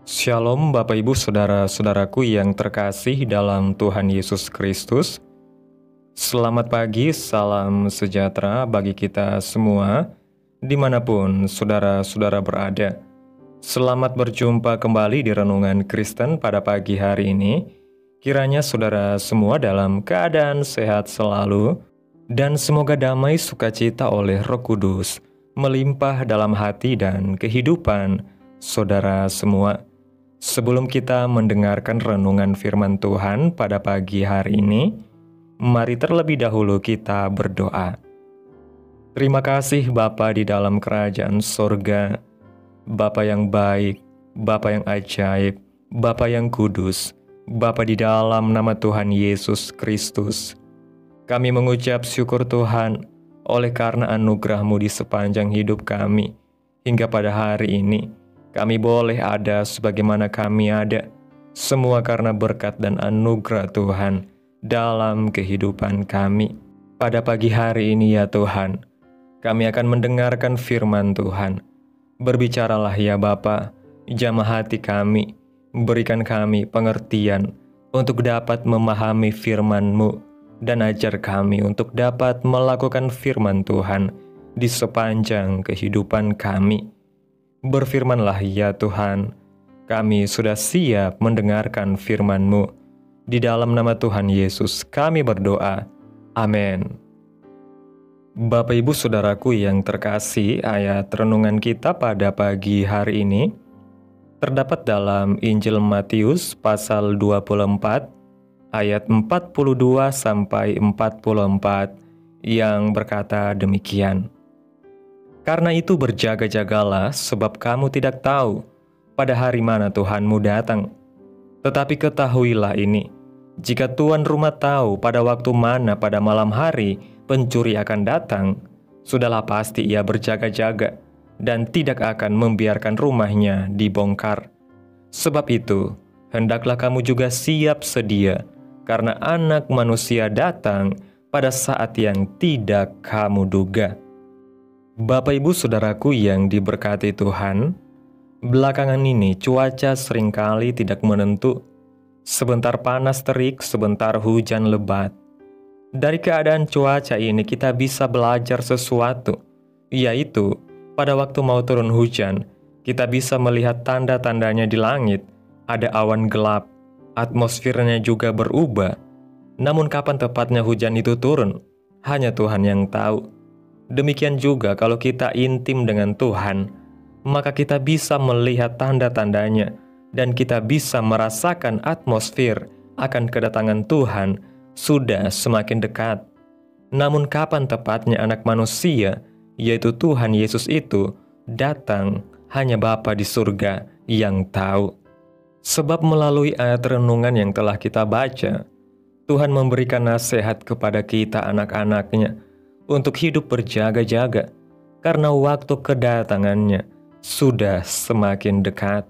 Shalom Bapak Ibu Saudara-saudaraku yang terkasih dalam Tuhan Yesus Kristus. Selamat pagi, salam sejahtera bagi kita semua, dimanapun saudara-saudara berada. Selamat berjumpa kembali di Renungan Kristen pada pagi hari ini. Kiranya saudara semua dalam keadaan sehat selalu, dan semoga damai sukacita oleh Roh Kudus melimpah dalam hati dan kehidupan saudara semua. Sebelum kita mendengarkan renungan firman Tuhan pada pagi hari ini, mari terlebih dahulu kita berdoa. Terima kasih Bapa di dalam kerajaan sorga, Bapa yang baik, Bapa yang ajaib, Bapa yang kudus, Bapa di dalam nama Tuhan Yesus Kristus. Kami mengucap syukur Tuhan oleh karena anugerah-Mu di sepanjang hidup kami hingga pada hari ini. Kami boleh ada sebagaimana kami ada, semua karena berkat dan anugerah Tuhan dalam kehidupan kami. Pada pagi hari ini ya Tuhan, kami akan mendengarkan firman Tuhan. Berbicaralah ya Bapa, jamah hati kami, berikan kami pengertian untuk dapat memahami firman-Mu, dan ajar kami untuk dapat melakukan firman Tuhan di sepanjang kehidupan kami. Berfirmanlah ya Tuhan, kami sudah siap mendengarkan firman-Mu. Di dalam nama Tuhan Yesus kami berdoa. Amin. Bapak Ibu Saudaraku yang terkasih, ayat renungan kita pada pagi hari ini terdapat dalam Injil Matius pasal 24 ayat 42 sampai 44 yang berkata demikian. Karena itu berjaga-jagalah, sebab kamu tidak tahu pada hari mana Tuhanmu datang. Tetapi ketahuilah ini, jika tuan rumah tahu pada waktu mana pada malam hari pencuri akan datang, sudahlah pasti ia berjaga-jaga dan tidak akan membiarkan rumahnya dibongkar. Sebab itu, hendaklah kamu juga siap sedia, karena Anak Manusia datang pada saat yang tidak kamu duga. Bapak Ibu Saudaraku yang diberkati Tuhan, belakangan ini cuaca seringkali tidak menentu. Sebentar panas terik, sebentar hujan lebat. Dari keadaan cuaca ini kita bisa belajar sesuatu, yaitu pada waktu mau turun hujan, kita bisa melihat tanda-tandanya di langit. Ada awan gelap, atmosfernya juga berubah. Namun kapan tepatnya hujan itu turun, hanya Tuhan yang tahu. Demikian juga kalau kita intim dengan Tuhan, maka kita bisa melihat tanda-tandanya dan kita bisa merasakan atmosfer akan kedatangan Tuhan sudah semakin dekat. Namun kapan tepatnya Anak Manusia, yaitu Tuhan Yesus itu, datang, hanya Bapa di surga yang tahu. Sebab melalui ayat renungan yang telah kita baca, Tuhan memberikan nasihat kepada kita anak-anaknya untuk hidup berjaga-jaga, karena waktu kedatangannya sudah semakin dekat.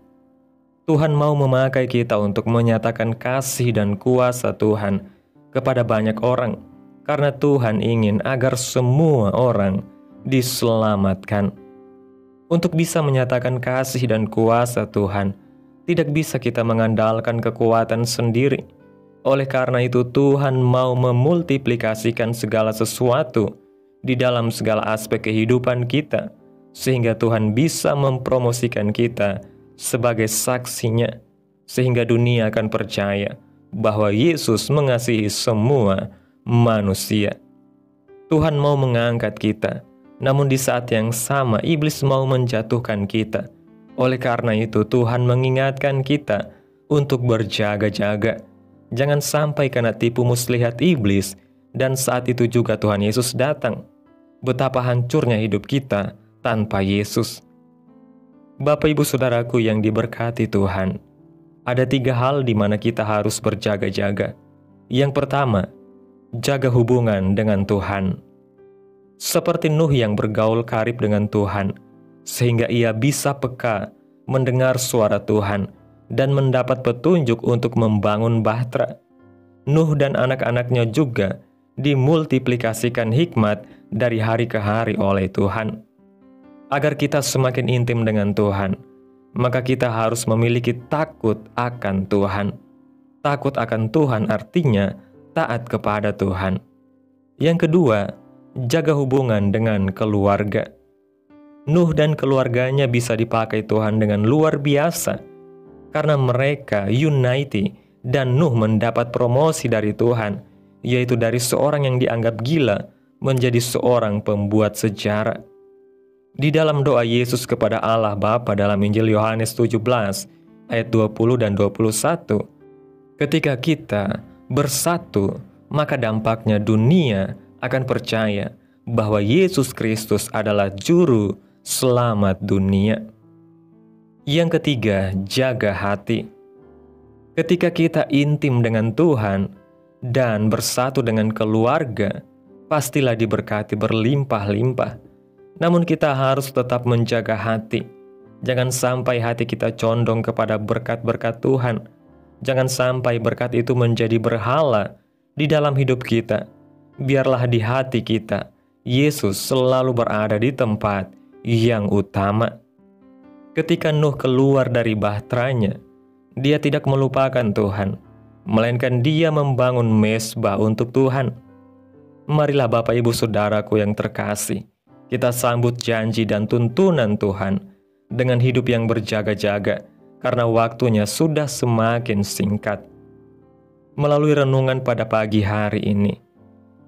Tuhan mau memakai kita untuk menyatakan kasih dan kuasa Tuhan kepada banyak orang, karena Tuhan ingin agar semua orang diselamatkan. Untuk bisa menyatakan kasih dan kuasa Tuhan, tidak bisa kita mengandalkan kekuatan sendiri. Oleh karena itu Tuhan mau memultiplikasikan segala sesuatu di dalam segala aspek kehidupan kita, sehingga Tuhan bisa mempromosikan kita sebagai saksinya, sehingga dunia akan percaya bahwa Yesus mengasihi semua manusia. Tuhan mau mengangkat kita, namun di saat yang sama iblis mau menjatuhkan kita. Oleh karena itu Tuhan mengingatkan kita untuk berjaga-jaga. Jangan sampai kena tipu muslihat iblis, dan saat itu juga Tuhan Yesus datang. Betapa hancurnya hidup kita tanpa Yesus. Bapak Ibu Saudaraku yang diberkati Tuhan, ada 3 hal di mana kita harus berjaga-jaga. Yang pertama, jaga hubungan dengan Tuhan. Seperti Nuh yang bergaul karib dengan Tuhan, sehingga ia bisa peka mendengar suara Tuhan dan mendapat petunjuk untuk membangun bahtera. Nuh dan anak-anaknya juga dimultiplikasikan hikmat dari hari ke hari oleh Tuhan. Agar kita semakin intim dengan Tuhan, maka kita harus memiliki takut akan Tuhan. Takut akan Tuhan artinya taat kepada Tuhan. Yang kedua, jaga hubungan dengan keluarga. Nuh dan keluarganya bisa dipakai Tuhan dengan luar biasa karena mereka unity dan Nuh mendapat promosi dari Tuhan, yaitu dari seorang yang dianggap gila menjadi seorang pembuat sejarah. Di dalam doa Yesus kepada Allah Bapa dalam Injil Yohanes 17 ayat 20 dan 21, ketika kita bersatu, maka dampaknya dunia akan percaya bahwa Yesus Kristus adalah juru selamat dunia. Yang ketiga, jaga hati. Ketika kita intim dengan Tuhan dan bersatu dengan keluarga, pastilah diberkati berlimpah-limpah. Namun kita harus tetap menjaga hati. Jangan sampai hati kita condong kepada berkat-berkat Tuhan. Jangan sampai berkat itu menjadi berhala di dalam hidup kita. Biarlah di hati kita, Yesus selalu berada di tempat yang utama. Ketika Nuh keluar dari bahteranya, dia tidak melupakan Tuhan, melainkan dia membangun mezbah untuk Tuhan. Marilah Bapak Ibu Saudaraku yang terkasih, kita sambut janji dan tuntunan Tuhan dengan hidup yang berjaga-jaga, karena waktunya sudah semakin singkat. Melalui renungan pada pagi hari ini,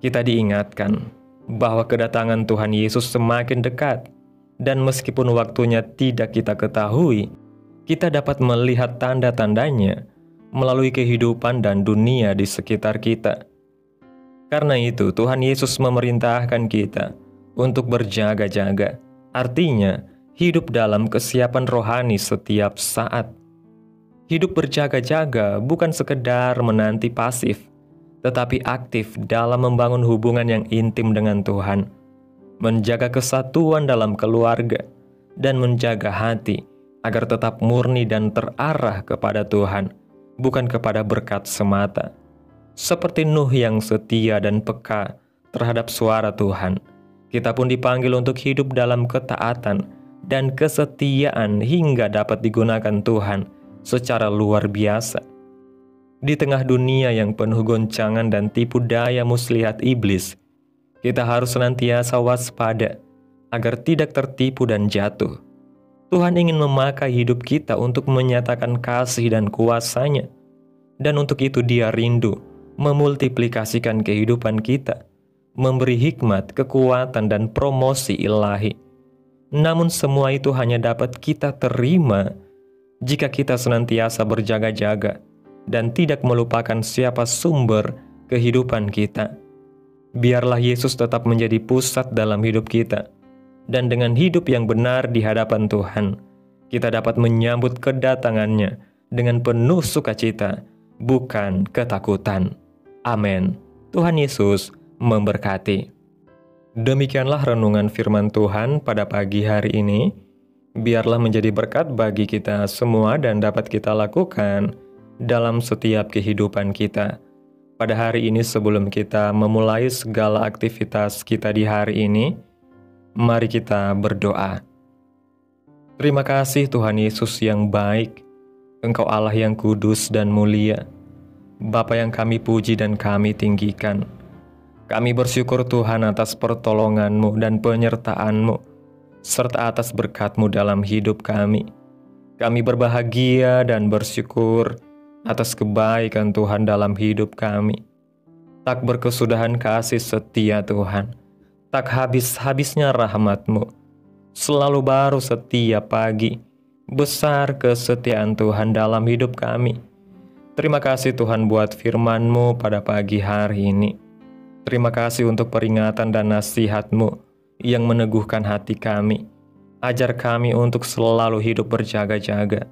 kita diingatkan bahwa kedatangan Tuhan Yesus semakin dekat, dan meskipun waktunya tidak kita ketahui, kita dapat melihat tanda-tandanya melalui kehidupan dan dunia di sekitar kita. Karena itu, Tuhan Yesus memerintahkan kita untuk berjaga-jaga, artinya hidup dalam kesiapan rohani setiap saat. Hidup berjaga-jaga bukan sekedar menanti pasif, tetapi aktif dalam membangun hubungan yang intim dengan Tuhan, menjaga kesatuan dalam keluarga, dan menjaga hati agar tetap murni dan terarah kepada Tuhan, bukan kepada berkat semata. Seperti Nuh yang setia dan peka terhadap suara Tuhan, kita pun dipanggil untuk hidup dalam ketaatan dan kesetiaan hingga dapat digunakan Tuhan secara luar biasa. Di tengah dunia yang penuh goncangan dan tipu daya muslihat iblis, kita harus senantiasa waspada agar tidak tertipu dan jatuh. Tuhan ingin memakai hidup kita untuk menyatakan kasih dan kuasa-Nya. Dan untuk itu Dia rindu memultiplikasikan kehidupan kita, memberi hikmat, kekuatan, dan promosi ilahi. Namun semua itu hanya dapat kita terima jika kita senantiasa berjaga-jaga dan tidak melupakan siapa sumber kehidupan kita. Biarlah Yesus tetap menjadi pusat dalam hidup kita, dan dengan hidup yang benar di hadapan Tuhan, kita dapat menyambut kedatangan-Nya dengan penuh sukacita, bukan ketakutan. Amin. Tuhan Yesus memberkati. Demikianlah renungan firman Tuhan pada pagi hari ini. Biarlah menjadi berkat bagi kita semua dan dapat kita lakukan dalam setiap kehidupan kita. Pada hari ini sebelum kita memulai segala aktivitas kita di hari ini, mari kita berdoa. Terima kasih Tuhan Yesus yang baik, Engkau Allah yang kudus dan mulia, Bapa yang kami puji dan kami tinggikan. Kami bersyukur Tuhan atas pertolongan-Mu dan penyertaan-Mu, serta atas berkat-Mu dalam hidup kami. Kami berbahagia dan bersyukur atas kebaikan Tuhan dalam hidup kami. Tak berkesudahan kasih setia Tuhan, tak habis-habisnya rahmat-Mu, selalu baru setiap pagi. Besar kesetiaan Tuhan dalam hidup kami. Terima kasih Tuhan buat firman-Mu pada pagi hari ini. Terima kasih untuk peringatan dan nasihat-Mu yang meneguhkan hati kami. Ajar kami untuk selalu hidup berjaga-jaga,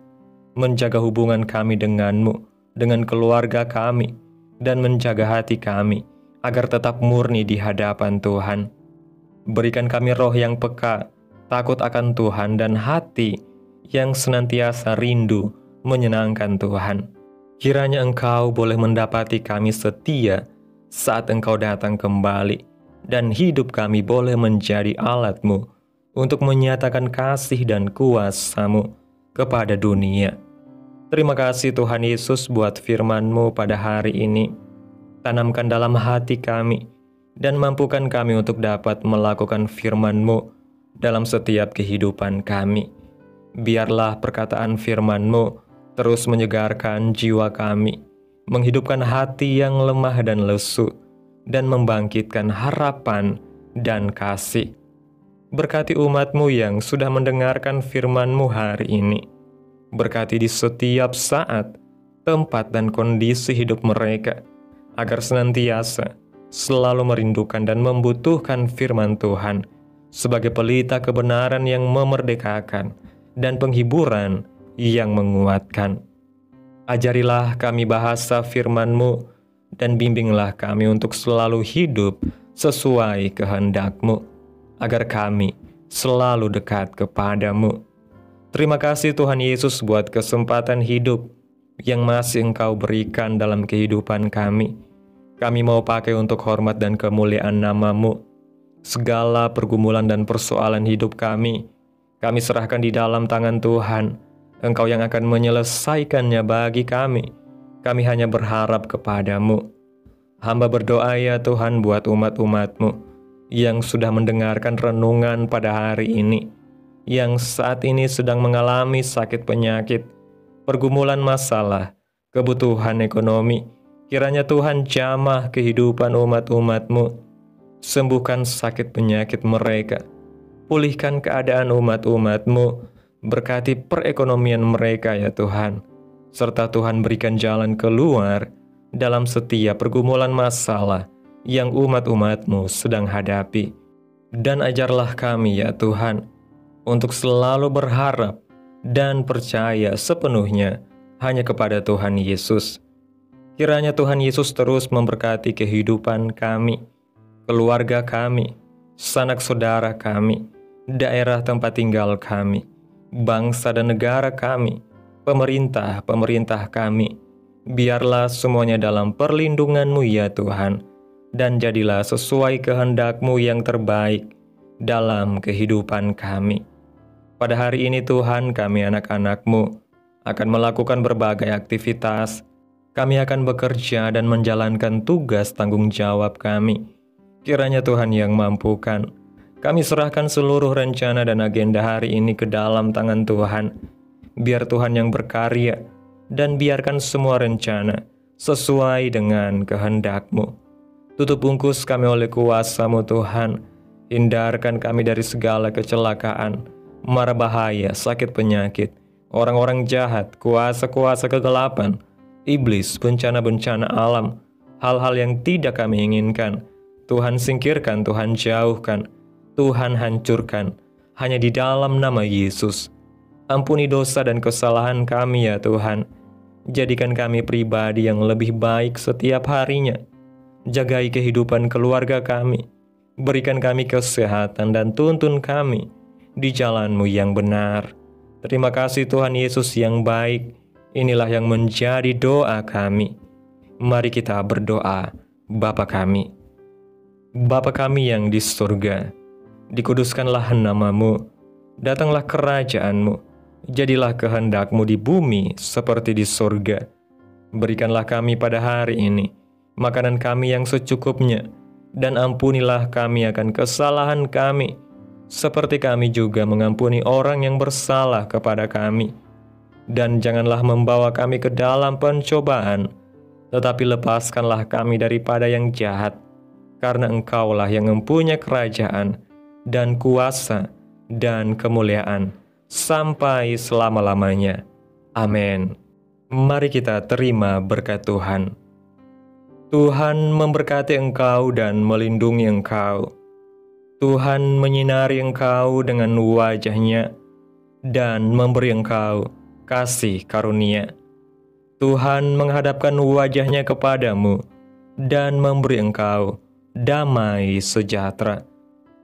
menjaga hubungan kami dengan-Mu, dengan keluarga kami, dan menjaga hati kami agar tetap murni di hadapan Tuhan. Berikan kami roh yang peka, takut akan Tuhan, dan hati yang senantiasa rindu menyenangkan Tuhan. Kiranya Engkau boleh mendapati kami setia saat Engkau datang kembali, dan hidup kami boleh menjadi alat-Mu untuk menyatakan kasih dan kuasa-Mu kepada dunia. Terima kasih Tuhan Yesus buat firman-Mu pada hari ini. Tanamkan dalam hati kami dan mampukan kami untuk dapat melakukan firman-Mu dalam setiap kehidupan kami. Biarlah perkataan firman-Mu terus menyegarkan jiwa kami, menghidupkan hati yang lemah dan lesu, dan membangkitkan harapan dan kasih. Berkati umat-Mu yang sudah mendengarkan firman-Mu hari ini. Berkati di setiap saat, tempat, dan kondisi hidup mereka, agar senantiasa selalu merindukan dan membutuhkan firman Tuhan sebagai pelita kebenaran yang memerdekakan dan penghiburan yang menguatkan. Ajarilah kami bahasa firman-Mu dan bimbinglah kami untuk selalu hidup sesuai kehendak-Mu, agar kami selalu dekat kepada-Mu. Terima kasih Tuhan Yesus buat kesempatan hidup yang masih Engkau berikan dalam kehidupan kami. Kami mau pakai untuk hormat dan kemuliaan nama-Mu. Segala pergumulan dan persoalan hidup kami serahkan di dalam tangan Tuhan. Engkau yang akan menyelesaikannya bagi kami. Kami hanya berharap kepada-Mu. Hamba berdoa ya Tuhan buat umat-umat-Mu yang sudah mendengarkan renungan pada hari ini, yang saat ini sedang mengalami sakit penyakit, pergumulan masalah, kebutuhan ekonomi. Kiranya Tuhan jamah kehidupan umat-umat-Mu. Sembuhkan sakit penyakit mereka. Pulihkan keadaan umat-umat-Mu. Berkati perekonomian mereka ya Tuhan. Serta Tuhan berikan jalan keluar dalam setiap pergumulan masalah yang umat-umat-Mu sedang hadapi. Dan ajarlah kami ya Tuhan, untuk selalu berharap dan percaya sepenuhnya hanya kepada Tuhan Yesus. Kiranya Tuhan Yesus terus memberkati kehidupan kami, keluarga kami, sanak saudara kami, daerah tempat tinggal kami, bangsa dan negara kami, pemerintah kami. Biarlah semuanya dalam perlindungan-Mu ya Tuhan, dan jadilah sesuai kehendak-Mu yang terbaik dalam kehidupan kami. Pada hari ini Tuhan, kami anak-anak-Mu akan melakukan berbagai aktivitas. Kami akan bekerja dan menjalankan tugas tanggung jawab kami. Kiranya Tuhan yang mampukan. Kami serahkan seluruh rencana dan agenda hari ini ke dalam tangan Tuhan. Biar Tuhan yang berkarya, dan biarkan semua rencana sesuai dengan kehendak-Mu. Tutup bungkus kami oleh kuasa-Mu Tuhan. Hindarkan kami dari segala kecelakaan, mara bahaya, sakit penyakit, orang-orang jahat, kuasa-kuasa kegelapan, iblis, bencana-bencana alam, hal-hal yang tidak kami inginkan. Tuhan singkirkan, Tuhan jauhkan, Tuhan hancurkan, hanya di dalam nama Yesus. Ampuni dosa dan kesalahan kami ya Tuhan. Jadikan kami pribadi yang lebih baik setiap harinya. Jagai kehidupan keluarga kami. Berikan kami kesehatan dan tuntun kami di jalan-Mu yang benar. Terima kasih Tuhan Yesus yang baik. Inilah yang menjadi doa kami. Mari kita berdoa. Bapa kami. Bapa kami yang di surga, dikuduskanlah nama-Mu, datanglah kerajaan-Mu, jadilah kehendak-Mu di bumi seperti di surga. Berikanlah kami pada hari ini makanan kami yang secukupnya, dan ampunilah kami akan kesalahan kami, seperti kami juga mengampuni orang yang bersalah kepada kami. Dan janganlah membawa kami ke dalam pencobaan, tetapi lepaskanlah kami daripada yang jahat, karena Engkaulah yang mempunyai kerajaan, dan kuasa, dan kemuliaan, sampai selama-lamanya. Amin. Mari kita terima berkat Tuhan. Tuhan memberkati engkau dan melindungi engkau. Tuhan menyinari engkau dengan wajah-Nya, dan memberi engkau kasih karunia. Tuhan menghadapkan wajah-Nya kepadamu, dan memberi engkau damai sejahtera.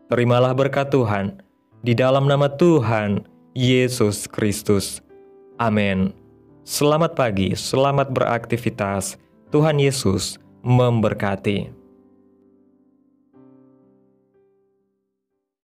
Terimalah berkat Tuhan di dalam nama Tuhan Yesus Kristus. Amin. Selamat pagi, selamat beraktivitas. Tuhan Yesus memberkati.